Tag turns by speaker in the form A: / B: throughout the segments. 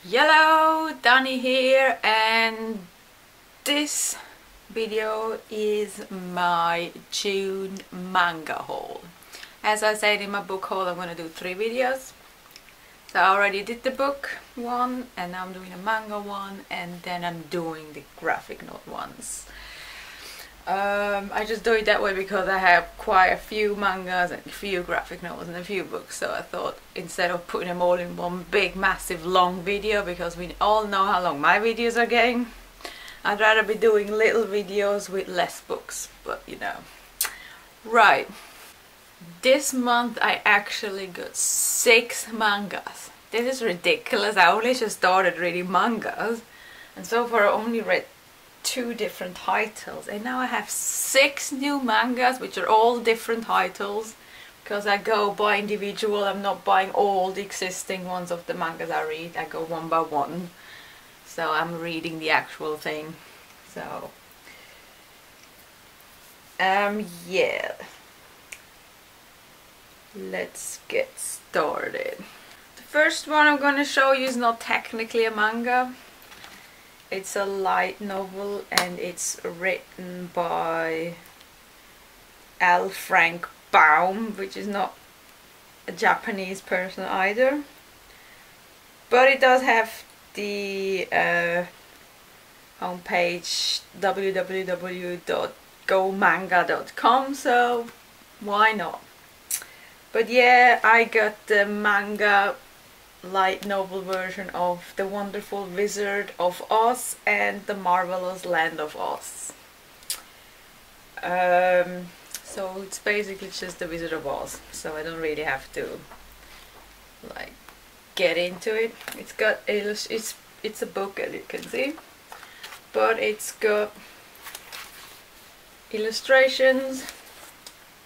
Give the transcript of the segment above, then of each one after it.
A: Hello, Dani here, and this video is my June manga haul. As I said in my book haul, I'm gonna do 3 videos. So I already did the book one, and now I'm doing a manga one, and then I'm doing the graphic novel ones. I just do it that way because I have quite a few mangas and a few graphic novels and a few books, so I thought instead of putting them all in one big massive long video, because we all know how long my videos are getting, I'd rather be doing little videos with less books, but you know. Right, this month I actually got 6 mangas. This is ridiculous. I only just started reading mangas, and so far I only read 2 different titles, and now I have 6 new mangas which are all different titles, because I go by individual. I'm not buying all the existing ones of the mangas I read. I go one by one, so I'm reading the actual thing. So yeah, let's get started. The first one I'm gonna show you is not technically a manga. It's a light novel, and it's written by Frank Baum, which is not a Japanese person either. But it does have the homepage www.gomanga.com, so why not? But yeah, I got the manga light novel version of The Wonderful Wizard of Oz and The Marvelous Land of Oz. So it's basically just The Wizard of Oz, so I don't really have to like get into it. It's got it's a book, as you can see, but it's got illustrations,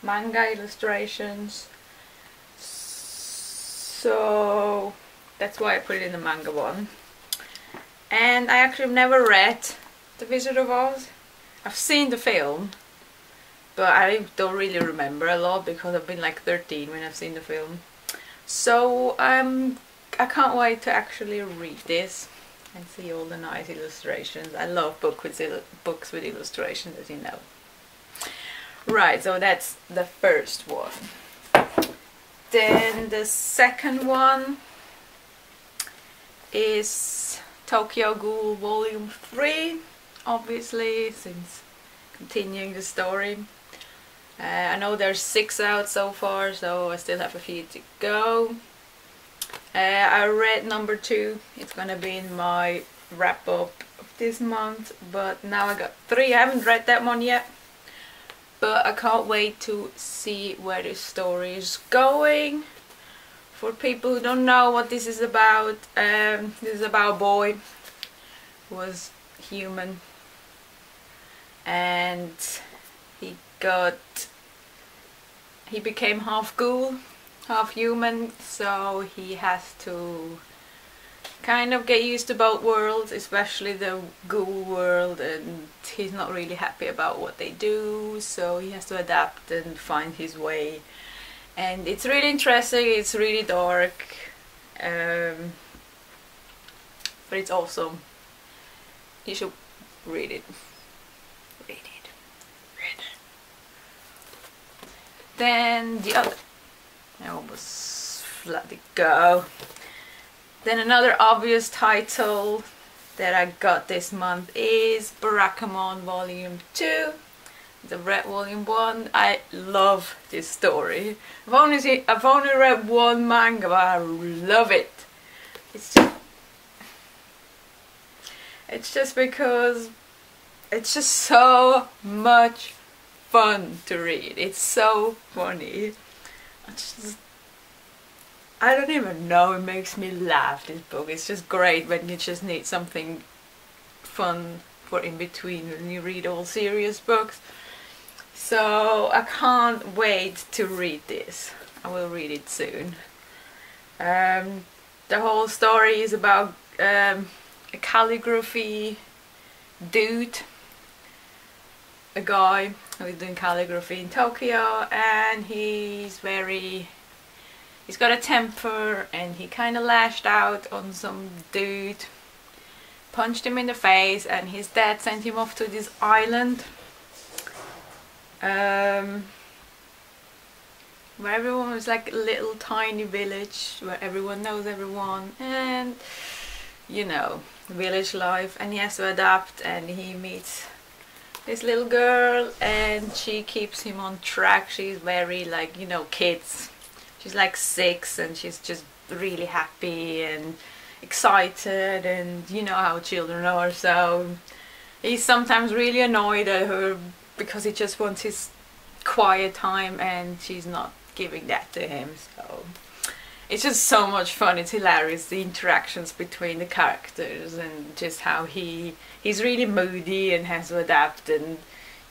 A: manga illustrations, so that's why I put it in the manga one. And I actually never read The Wizard of Oz. I've seen the film, but I don't really remember a lot because I've been like 13 when I've seen the film. So I can't wait to actually read this and see all the nice illustrations. I love books with illustrations, as you know. Right, so that's the first one. Then the second one is Tokyo Ghoul Volume 3, obviously, since continuing the story. I know there's 6 out so far, so I still have a few to go. I read number 2. It's gonna be in my wrap up of this month, but now I got 3. I haven't read that one yet, but I can't wait to see where this story is going. For people who don't know what this is about, this is about a boy who was human, and he became half ghoul, half human, so he has to kind of get used to both worlds, especially the ghoul world, and he's not really happy about what they do, so he has to adapt and find his way. And it's really interesting, it's really dark, but it's awesome. You should read it. Read it. Read it. Then the other, I almost let it go. Then another obvious title that I got this month is Barakamon Volume 2. The Red Volume 1. I love this story. I've only read one manga, but I love it. It's just because it's just so much fun to read. It's so funny. I don't even know, it makes me laugh, this book. It's just great when you just need something fun for in between when you read all serious books. So I can't wait to read this. I will read it soon. The whole story is about a calligraphy dude, a guy who is doing calligraphy in Tokyo, and he's very he's got a temper, and he kind of lashed out on some dude, punched him in the face, and his dad sent him off to this island where everyone was like a little tiny village where everyone knows everyone, and you know, village life, and he has to adapt, and he meets this little girl and she keeps him on track. She's very, like, you know, kids. She's like 6 and she's just really happy and excited, and you know how children are, so he's sometimes really annoyed at her because he just wants his quiet time and she's not giving that to him. So it's just so much fun. It's hilarious, the interactions between the characters, and just how he's really moody and has to adapt, and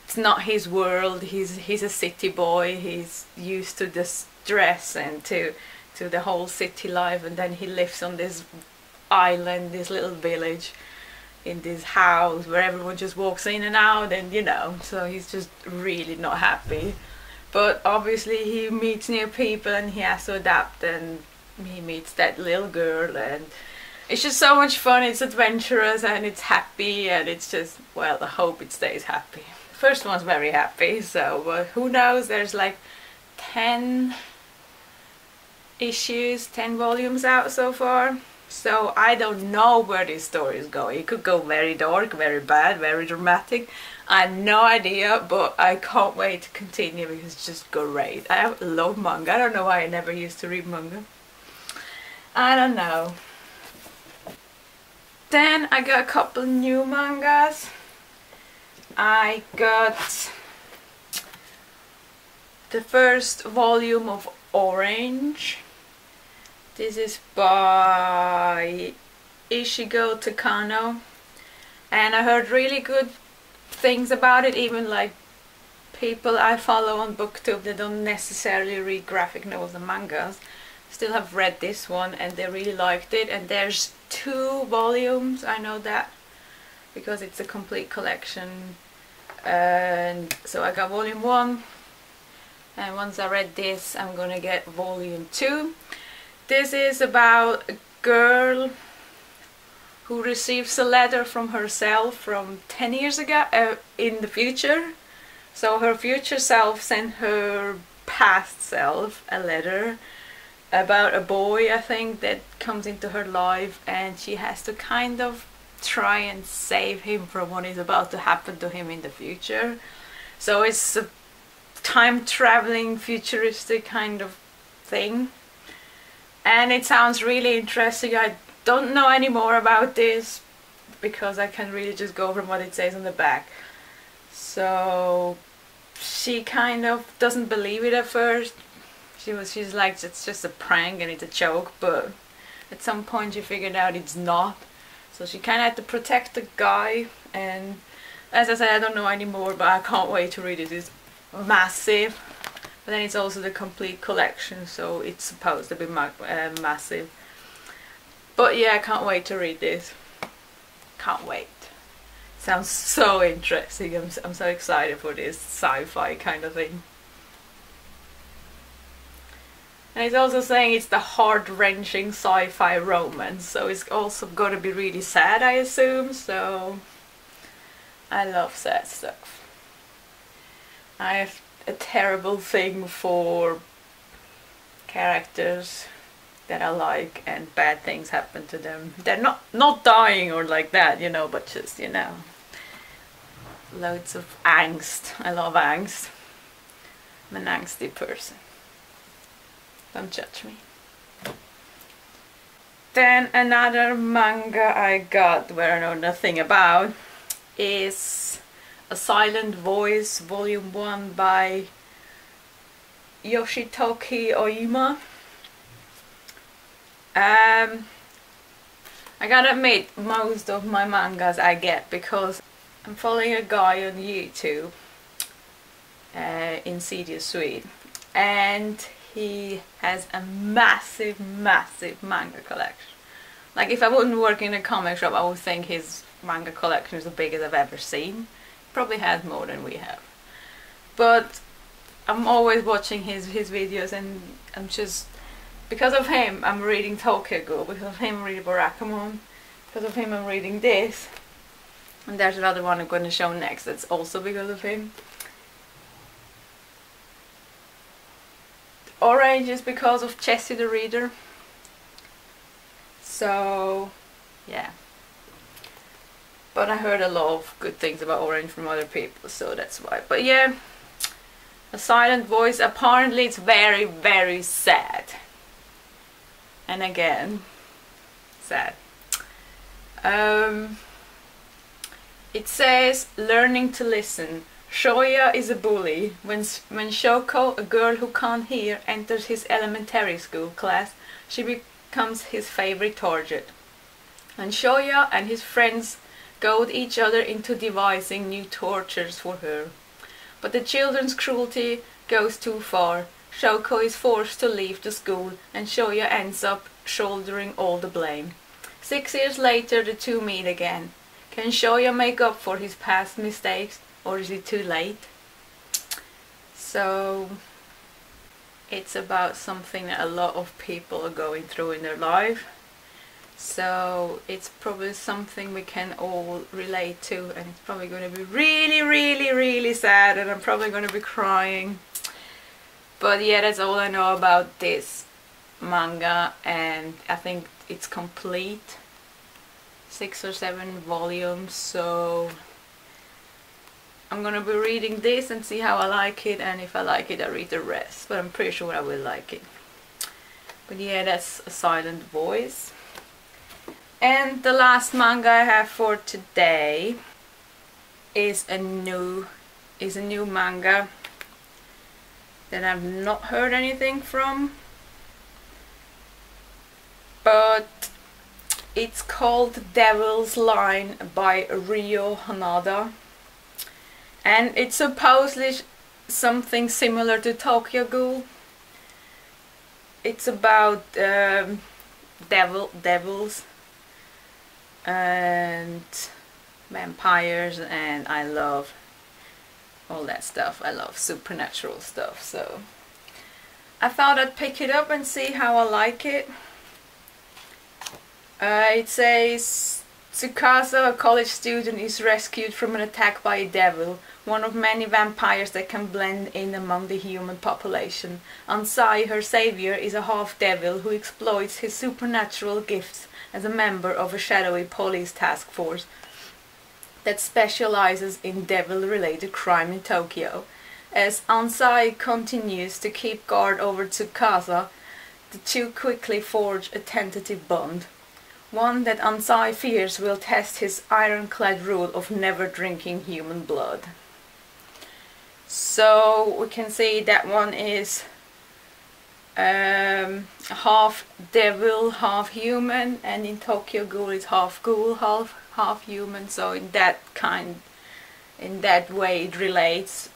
A: it's not his world. He's a city boy. He's used to the stress and to the whole city life, and then he lives on this island, this little village, in this house where everyone just walks in and out, and you know, so he's just really not happy. But obviously he meets new people and he has to adapt, and he meets that little girl, and it's just so much fun. It's adventurous and it's happy, and it's just, well, I hope it stays happy. First one's very happy, so who knows, there's like 10 issues, 10 volumes out so far. So I don't know where this story is going. It could go very dark, very bad, very dramatic. I have no idea, but I can't wait to continue because it's just great. I love manga. I don't know why I never used to read manga. I don't know. Then I got a couple new mangas. I got the first volume of Orange. This is by Ishigo Takano, and I heard really good things about it. Even like people I follow on BookTube that don't necessarily read graphic novels and mangas still have read this one and they really liked it. And there's 2 volumes, I know that, because it's a complete collection. And so I got volume 1, and once I read this I'm gonna get volume 2. This is about a girl who receives a letter from herself from 10 years ago in the future. So her future self sent her past self a letter about a boy, I think, that comes into her life, and she has to kind of try and save him from what is about to happen to him in the future. So it's a time traveling, futuristic kind of thing. And it sounds really interesting. I don't know any more about this because I can really just go from what it says on the back. So she kind of doesn't believe it at first. She's like, it's just a prank and it's a joke, but at some point she figured out it's not. So she kind of had to protect the guy, and as I said, I don't know anymore, but I can't wait to read it. It's massive. But then it's also the complete collection, so it's supposed to be massive. But yeah, I can't wait to read this. Can't wait. Sounds so interesting. I'm so excited for this sci-fi kind of thing. And it's also saying it's the heart-wrenching sci-fi romance, so it's also got to be really sad, I assume. So I love sad stuff. I have a terrible thing for characters that I like and bad things happen to them. They're not dying or like that, you know, but just, you know, loads of angst. I love angst. I'm an angsty person. Don't judge me. Then another manga I got where I know nothing about is A Silent Voice, Volume 1 by Yoshitoki Oima. I gotta admit, most of my mangas I get because I'm following a guy on YouTube, Insidious Sweet, and he has a massive manga collection. Like, if I wouldn't work in a comic shop, I would think his manga collection is the biggest I've ever seen. Probably has more than we have. But I'm always watching his videos, and I'm just because of him I'm reading Tokyo Ghoul, because of him I'm reading Barakamon, because of him I'm reading this, and there's another one I'm going to show next that's also because of him. Orange is because of Jessie the Reader. So yeah, but I heard a lot of good things about Orange from other people, so that's why. But yeah, A Silent Voice, apparently it's very, very sad. And again, sad. It says, learning to listen. Shoya is a bully. When Shoko, a girl who can't hear, enters his elementary school class, she becomes his favorite target. And Shoya and his friends goad each other into devising new tortures for her. But the children's cruelty goes too far. Shoko is forced to leave the school, and Shoya ends up shouldering all the blame. 6 years later, the two meet again. Can Shoya make up for his past mistakes, or is it too late? So it's about something that a lot of people are going through in their life. So it's probably something we can all relate to, and it's probably going to be really, really, really sad, and I'm probably going to be crying. But yeah, that's all I know about this manga, and I think it's complete. 6 or 7 volumes, so I'm gonna be reading this and see how I like it, and if I like it I read the rest, but I'm pretty sure I will like it. But yeah, that's A Silent Voice. And the last manga I have for today is a new manga that I've not heard anything from, but it's called Devil's Line by Ryo Hanada, and it's supposedly something similar to Tokyo Ghoul. It's about devils and vampires, and I love all that stuff. I love supernatural stuff, so I thought I'd pick it up and see how I like it. It says, Tsukasa, a college student, is rescued from an attack by a devil, one of many vampires that can blend in among the human population. Ansai, her savior, is a half-devil who exploits his supernatural gifts as a member of a shadowy police task force that specializes in devil-related crime in Tokyo. As Ansai continues to keep guard over Tsukasa, the two quickly forge a tentative bond. One that Ansai fears will test his ironclad rule of never drinking human blood. So we can see that one is half devil, half human, and in Tokyo Ghoul it's half ghoul, half human. So in that way it relates.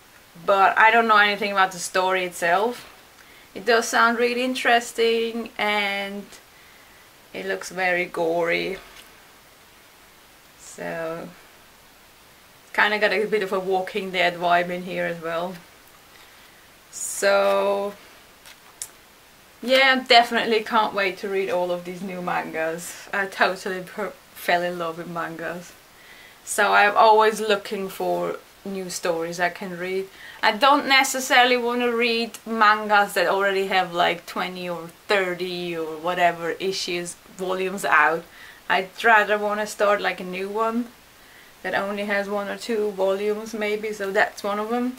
A: But I don't know anything about the story itself. It does sound really interesting, and it looks very gory, so kind of got a bit of a Walking Dead vibe in here as well. So yeah, definitely can't wait to read all of these new mangas. I totally fell in love with mangas, so I'm always looking for new stories I can read. I don't necessarily want to read mangas that already have like 20 or 30 or whatever volumes out. I'd rather want to start like a new one that only has 1 or 2 volumes maybe, so that's one of them.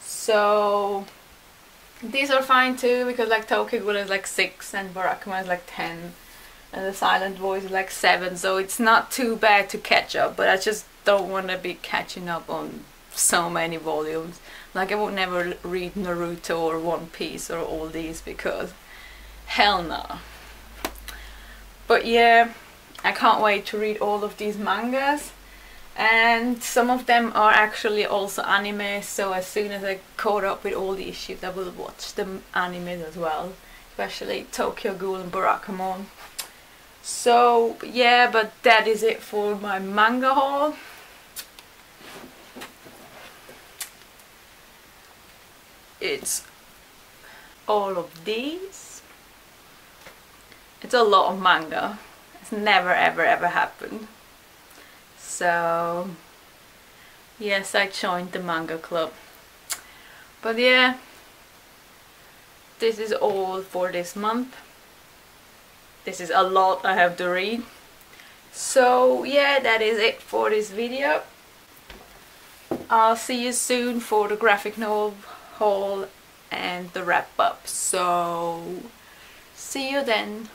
A: So these are fine too, because like Tokyo Ghoul is like 6 and Barakamon is like 10 and The Silent Voice is like 7, so it's not too bad to catch up, but I just don't want to be catching up on so many volumes. Like I would never read Naruto or One Piece or all these, because hell no. But yeah, I can't wait to read all of these mangas, and some of them are actually also anime, so as soon as I caught up with all the issues I will watch the anime as well, especially Tokyo Ghoul and Barakamon. So yeah, but that is it for my manga haul. It's all of these, It's a lot of manga. It's never ever happened. So yes, I joined the manga club. But yeah, this is all for this month. This is a lot I have to read. So yeah, that is it for this video. I'll see you soon for the graphic novel haul and the wrap up. So see you then.